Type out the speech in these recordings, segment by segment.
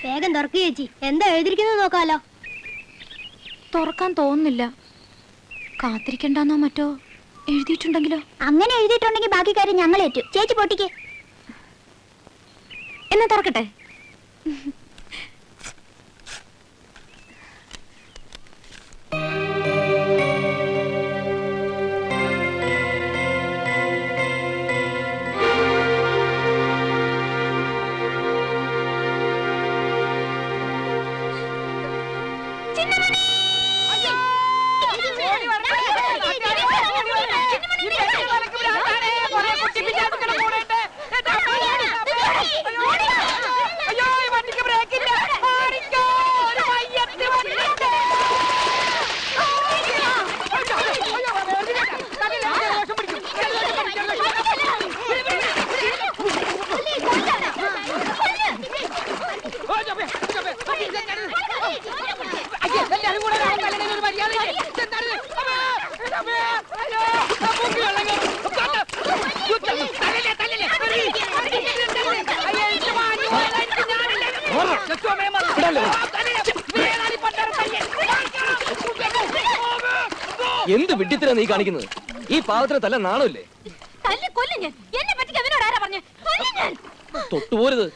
വേഗം തുറക്കു ചേച്ചി. എന്താ എഴുതിയിരിക്കുന്നത് നോക്കാലോ. തുറക്കാൻ തോന്നുന്നില്ല. കാത്തിരിക്കണ്ടെന്നോ മറ്റോ എഴുതിയിട്ടുണ്ടെങ്കിലോ? അങ്ങനെ എഴുതിയിട്ടുണ്ടെങ്കിൽ ബാക്കി കാര്യം ഞങ്ങൾ ഏറ്റു. ചേച്ചി പൊട്ടിക്ക്. എന്നാ തുറക്കട്ടെ. എന്ത് വിഡ്ഢിത്തരാ നീ കാണിക്കുന്നത്? ഈ പാവത്തിന് തല്ല നാണമില്ലേ? തൊട്ടുപോരുത്.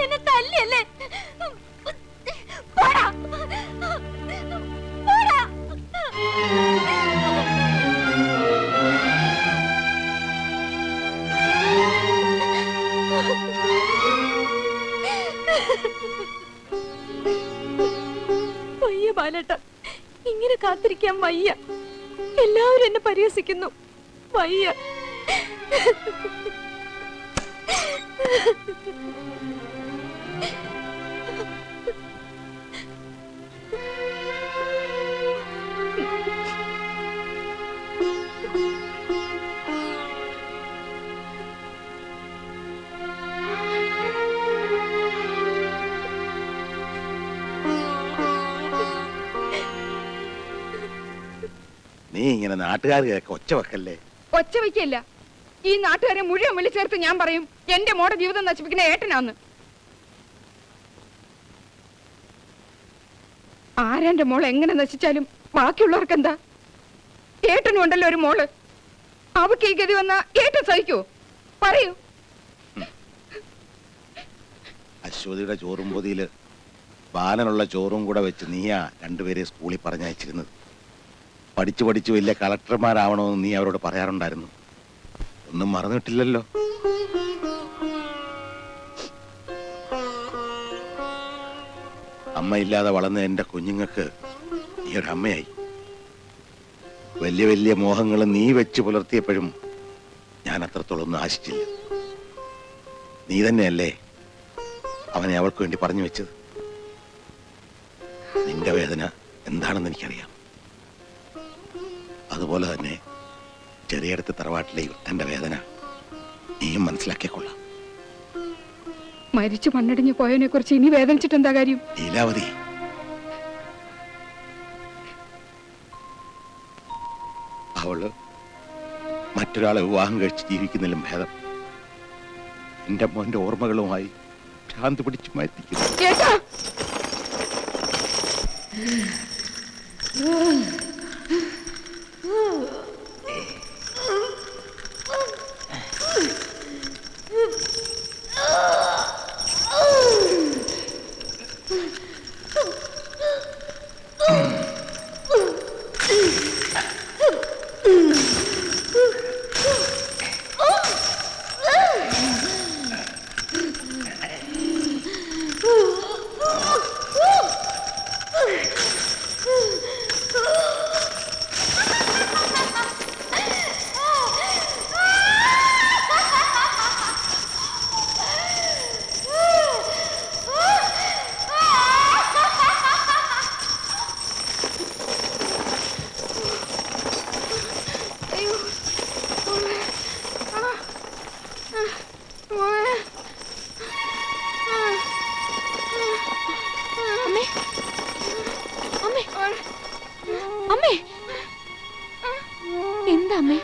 എന്നെ തല്ലിയല്ലേ? പോടാ പോടാ. വയ്യ ബാലേട്ട, ഇങ്ങനെ കാത്തിരിക്കാൻ വയ്യ. എല്ലാവരും എന്നെ പരിഹസിക്കുന്നു. വയ്യ. നീ ഇങ്ങനെ നാട്ടുകാർക്ക് ഒച്ച വെക്കല്ലേ? ഒച്ച വയ്ക്കല്ല. ഈ നാട്ടുകാരെ മുഴുവൻ വിളിച്ചേർത്ത് ഞാൻ പറയും എന്റെ മോടെ ജീവിതം നശിപ്പിക്കുന്ന ഏട്ടനാന്ന്. ആരാന്റെ മോൾ എങ്ങനെ നശിച്ചാലും ബാക്കിയുള്ളവർക്ക് എന്താ? ഏട്ടനും ഉണ്ടല്ലോ ഒരു മോള്. അവക്ക് ഈ ഗതി വന്നാ ഏട്ടൻ സഹിക്കോ? പറയൂ. അശ്വതിയുടെ ചോറും പൊതിയില് ബാലനുള്ള ചോറും കൂടെ വെച്ച് നീയാ രണ്ടുപേരെ സ്കൂളിൽ പറഞ്ഞയച്ചിരുന്നത്. പഠിച്ചു പഠിച്ചു വലിയ കളക്ടർമാരാവണമെന്ന് നീ അവരോട് പറയാറുണ്ടായിരുന്നു. ഒന്നും മറന്നിട്ടില്ലല്ലോ. അമ്മയില്ലാതെ വളർന്ന എന്റെ കുഞ്ഞുങ്ങൾക്ക് നീ ഒരമ്മയായി. വലിയ വലിയ മോഹങ്ങൾ നീ വെച്ച് പുലർത്തിയപ്പോഴും ഞാൻ അത്രത്തോളം ഒന്നും ആശിച്ചില്ല. നീ തന്നെയല്ലേ അവനെ അവൾക്ക് വേണ്ടി പറഞ്ഞു വെച്ചത്. നിന്റെ വേദന എന്താണെന്ന് എനിക്കറിയാം. അതുപോലെ തന്നെ ചെറിയടുത്ത് തറവാട്ടിലെ തന്റെ വേദന നീയും മനസ്സിലാക്കിക്കൊള്ളാം. മരിച്ചു മണ്ണടിഞ്ഞു പോയതിനെ കുറിച്ച് ഇനി വേദനിച്ചിട്ട് എന്താ കാര്യം? ലീലാവതി, അവള് മറ്റൊരാളെ വിവാഹം കഴിച്ച് ജീവിക്കുന്നതിലും ഭേദം എന്റെ മോന്റെ ഓർമ്മകളുമായി ഭ്രാന്ത് പിടിച്ചു മരിക്കുന്നു. അമ്മേ അമ്മേ എന്താ അമ്മേ?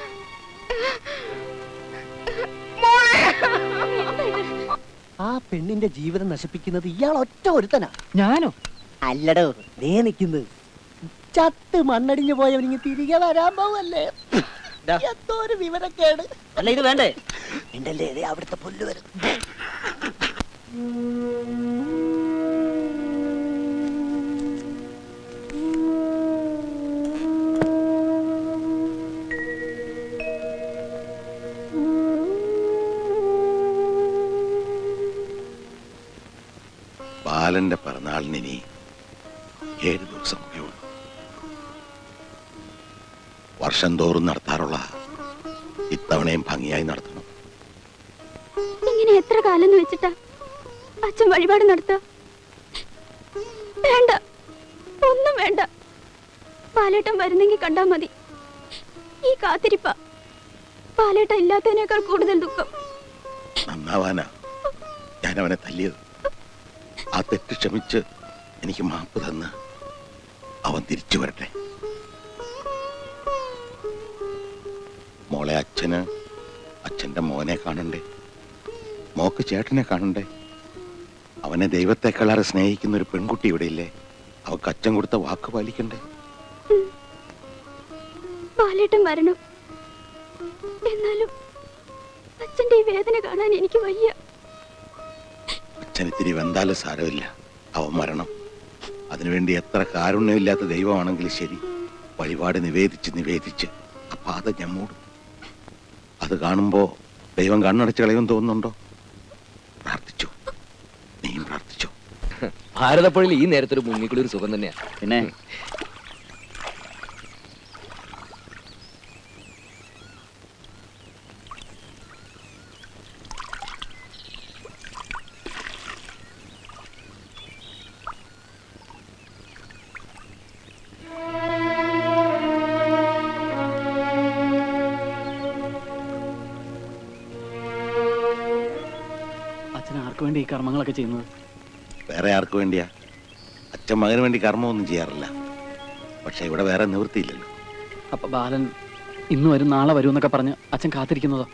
ആ പെണ്ണിന്റെ ജീവിതം നശിപ്പിക്കുന്നത് ഇയാൾ ഒറ്റ ഒരുത്തനാ. ഞാനോ? അല്ലടോ, ദേ നിൽക്കുന്നത്. ചത്ത് മണ്ണടിഞ്ഞു പോയവനിങ്ങ് തിരികെ വരാൻ പോവല്ലേ. എന്തോ ഒരു വിവരക്കേട്. അല്ല ഇത് വേണ്ടേ? ഉണ്ടല്ലേ, ദേ അവിടുത്തെ പുല്ല് വരും. ബാലന്റെ പിറന്നാളിന് ഇനി 7 ദിവസം കൂടി ഉള്ളൂ. വർഷം തോറും നടത്താറുള്ള ഇത്തവണയും ഭംഗിയായി നടത്തണം. ഇങ്ങനെ എത്ര കാലം എന്ന് വെച്ചിട്ടാ അച്ഛൻ വഴിപാട് നടത്ത? വേണ്ട, ഒന്നും വേണ്ട. പാലേട്ടൻ വരുന്നെങ്കിൽ കണ്ടാ മതി. ഈ കാത്തിരിപ്പ പാലേട്ടൻ ഇല്ലാത്തതിനേക്കാൾ കൂടുതൽ ദുഃഖം. നന്നാവാനാ ഞാൻ അവനെ തല്ലിയത്. ആ തെറ്റ് ക്ഷമിച്ച് എനിക്ക് മാപ്പ് തന്ന് അവൻ തിരിച്ചു വരട്ടെ. മോളെ, അച്ഛന്റെ മോനെ കാണണ്ടേ? മോക്ക് ചേട്ടനെ കാണണ്ടേ? അവനെ ദൈവത്തെക്കാളേറെ സ്നേഹിക്കുന്ന ഒരു പെൺകുട്ടി ഇവിടെ ഇല്ലേ? അവക്ക് അച്ഛൻ കൊടുത്ത വാക്ക് പാലിക്കണ്ടേ? പാലേട്ടൻ വരണം. എന്നാലും അച്ഛന്റെ ഈ വേദന കാണാൻ എനിക്ക് വയ്യ. അച്ഛൻ ഇത്തിരി വെന്താലും സാരമില്ല, അവൻ മരണം. അതിനുവേണ്ടി എത്ര കാരുണ്യമില്ലാത്ത ദൈവമാണെങ്കിലും ശരി, വഴിപാട് നിവേദിച്ച് ആ പാത ഞാൻ മൂടും. അത് കാണുമ്പോ ദൈവം കണ്ണടച്ച് കളയുമെന്ന് തോന്നുന്നുണ്ടോ? പ്രാർത്ഥിച്ചു, നീയും പ്രാർത്ഥിച്ചു. ഭാരതപ്പുഴയിൽ ഈ നേരത്തൊരു മുങ്ങിക്കുളി ഒരു സുഖം തന്നെയാ. പിന്നെ അച്ഛൻ ആർക്ക് വേണ്ടി ഈ കർമ്മങ്ങളൊക്കെ ചെയ്യുന്നത്? വേറെ ആർക്ക് വേണ്ടിയാ? അച്ഛൻ മകന് വേണ്ടി കർമ്മമൊന്നും ചെയ്യാറില്ല. പക്ഷെ ഇവിടെ വേറെ നിവൃത്തിയില്ലല്ലോ. അപ്പൊ ബാലൻ ഇന്ന് വരും നാളെ വരും എന്നൊക്കെ പറഞ്ഞ് അച്ഛൻ കാത്തിരിക്കുന്നതോ?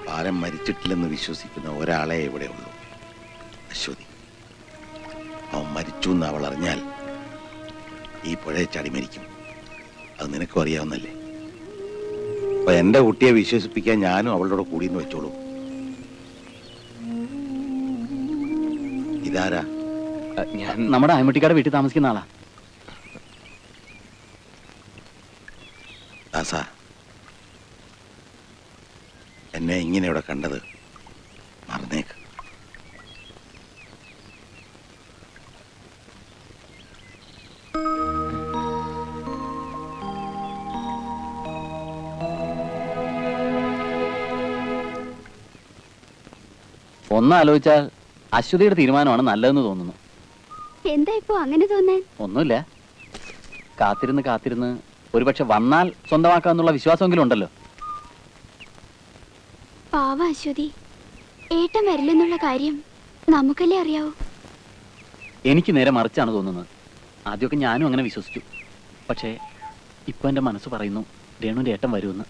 ബാലൻ മരിച്ചിട്ടില്ലെന്ന് വിശ്വസിക്കുന്ന ഒരാളെ ഇവിടെ ഉള്ളൂ, അശ്വതി. അവൻ മരിച്ചു എന്ന് അവൾ അറിഞ്ഞാൽ ഈ പുഴയെ ചാടി മരിക്കും. അത് നിനക്കും അറിയാവുന്നല്ലേ. അപ്പൊ എന്റെ കുട്ടിയെ വിശ്വസിപ്പിക്കാൻ ഞാനും അവളുടെ കൂടിയെന്ന് വെച്ചോളൂ. ഇതാരാ? ഞാൻ നമ്മുടെ അയമുട്ടിക്കാട് വീട്ടിൽ താമസിക്കുന്ന ആളാ. ദാസാ, എന്നെ ഇങ്ങനെ ഇവിടെ കണ്ടത് മറന്നേക്ക്. ഒന്നാലോചിച്ചാൽ അശ്വതിയുടെ തീരുമാനമാണ് നല്ലതെന്ന് തോന്നുന്നു. എന്താ ഇപ്പൊ അങ്ങനെ തോന്നാൻ? ഒന്നുമില്ല, കാത്തിരുന്ന് ഒരുപക്ഷെ വന്നാൽ സ്വന്തമാക്കാന്നുള്ള വിശ്വാസമെങ്കിലും ഉണ്ടല്ലോ. പാവ അശ്വതി, ഏട്ടൻ വരില്ലെന്നുള്ള കാര്യം നമുക്കല്ലേ അറിയാവൂ. എനിക്ക് നേരെ മറിച്ചാണ് തോന്നുന്നത്. ആദ്യമൊക്കെ ഞാനും അങ്ങനെ വിശ്വസിച്ചു. പക്ഷേ ഇപ്പൊ എന്റെ മനസ്സ് പറയുന്നു രേണുവിന്റെ ഏട്ടൻ വരുമെന്ന്.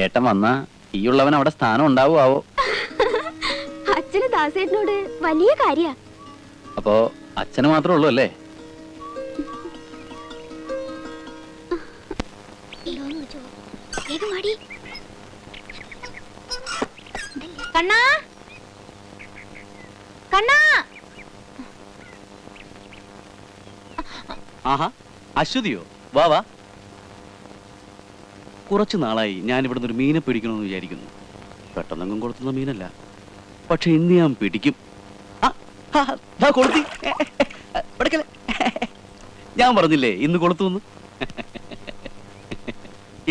ഏട്ടൻ വന്നാ ഈയുള്ളവൻ അവിടെ സ്ഥാനം ഉണ്ടാവുമാവോ? അച്ഛന് ദാസേട്ടനോട് വലിയ കാര്യ. അപ്പോ അച്ഛന് മാത്രമേ ഉള്ളൂ അല്ലേ? കണ്ണാ, കണ്ണാ. ആഹാ, അശ്വതിയോ? വാ വാ. കുറച്ചു നാളായി ഞാൻ ഇവിടുന്ന് ഒരു മീനെ പിടിക്കണമെന്ന് വിചാരിക്കുന്നു. പെട്ടെന്നെങ്കും കൊളുത്തുന്ന മീനല്ല, പക്ഷെ ഇന്ന് ഞാൻ പിടിക്കും. കൊളുത്തി. ഞാൻ പറഞ്ഞില്ലേ ഇന്ന് കൊളുത്തുന്ന്.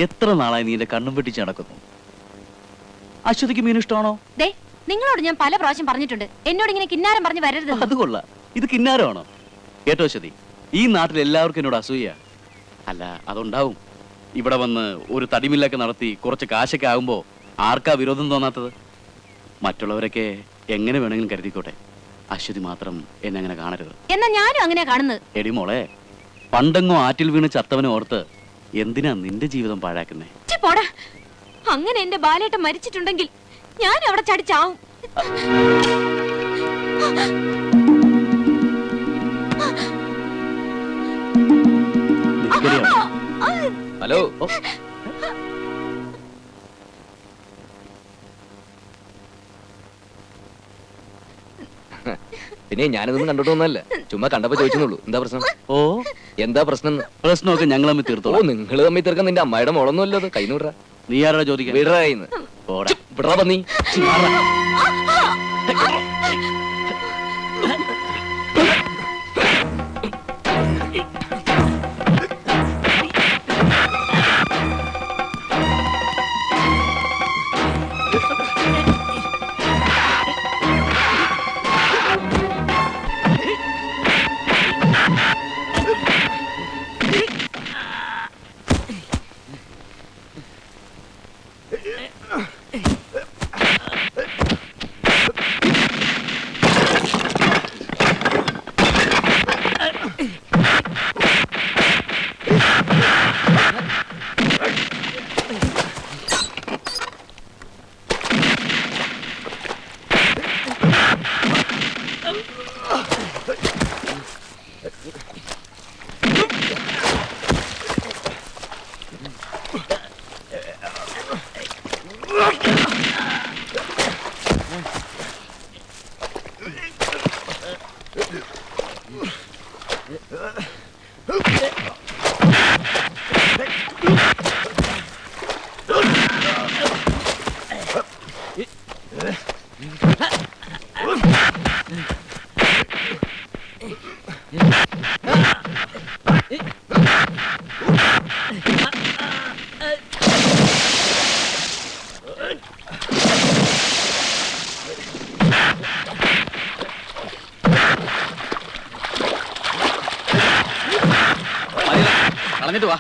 എത്ര നാളായി നീ എന്റെ കണ്ണും വെട്ടിച്ച് നടക്കുന്നു. അശ്വതിക്ക് മീൻ ഇഷ്ടമാണോ? ദേ, നിങ്ങളോട് ഞാൻ പല പ്രാവശ്യം പറഞ്ഞിട്ടുണ്ട് എന്നോട് ഇങ്ങനെ കിന്നാരം പറഞ്ഞു വരരുത്. അത് കൊള്ളാം. ഇത് കിന്നാരമാണോ? കേട്ടോ അശ്വതി, ഈ നാട്ടിൽ എല്ലാവർക്കും എന്നോട് അസൂയ. അല്ല, അതുണ്ടാവും. ഇവിടെ വന്ന് ഒരു തടിമില്ലൊക്കെ നടത്തി കുറച്ച് കാശൊക്കെ ആകുമ്പോ ആർക്കാ വിരോധം തോന്നാത്തത്? മറ്റുള്ളവരൊക്കെ എങ്ങനെ വേണമെങ്കിലും കരുതിക്കോട്ടെ. അശ്വതി മാത്രം എന്നെ അങ്ങനെ കാണരുത്. എന്നാ ഞാനും അങ്ങനെ കാണുന്നത്. എടി മോളെ, പണ്ടെങ്ങോ ആറ്റിൽ വീണ് ചത്തവനെ ഓർത്ത് എന്തിനാ നിന്റെ ജീവിതം പാഴാക്കുന്നേ? പോടാ, അങ്ങനെ എന്റെ ബാലേട്ടൻ മരിച്ചിട്ടുണ്ടെങ്കിൽ ഞാൻ അവിടെ ചടിച്ചാവും. ഹലോ, പിന്നെ ഞാനിതൊന്നും കണ്ടിട്ട് ഒന്നല്ല, ചുമ്മാ കണ്ടപ്പോ ചോദിച്ചെന്നുള്ളൂ. എന്താ പ്രശ്നം? ഓ, എന്താ പ്രശ്നം? പ്രശ്നമൊക്കെ ഞങ്ങൾ തമ്മിൽ ഓ, തീർത്തോളാം. നിങ്ങൾ തമ്മിൽ തീർക്കാൻ നിന്റെ അമ്മയുടെ മോളൊന്നും അല്ലത്. കൈന്ന് വിടറാ. നീ ആരാ ചോദിക്കാൻ? വിടറാ കൈന്ന്. പോടാ. വിടറാ പന്നി. കളഞ്ഞിട്ട് വാ.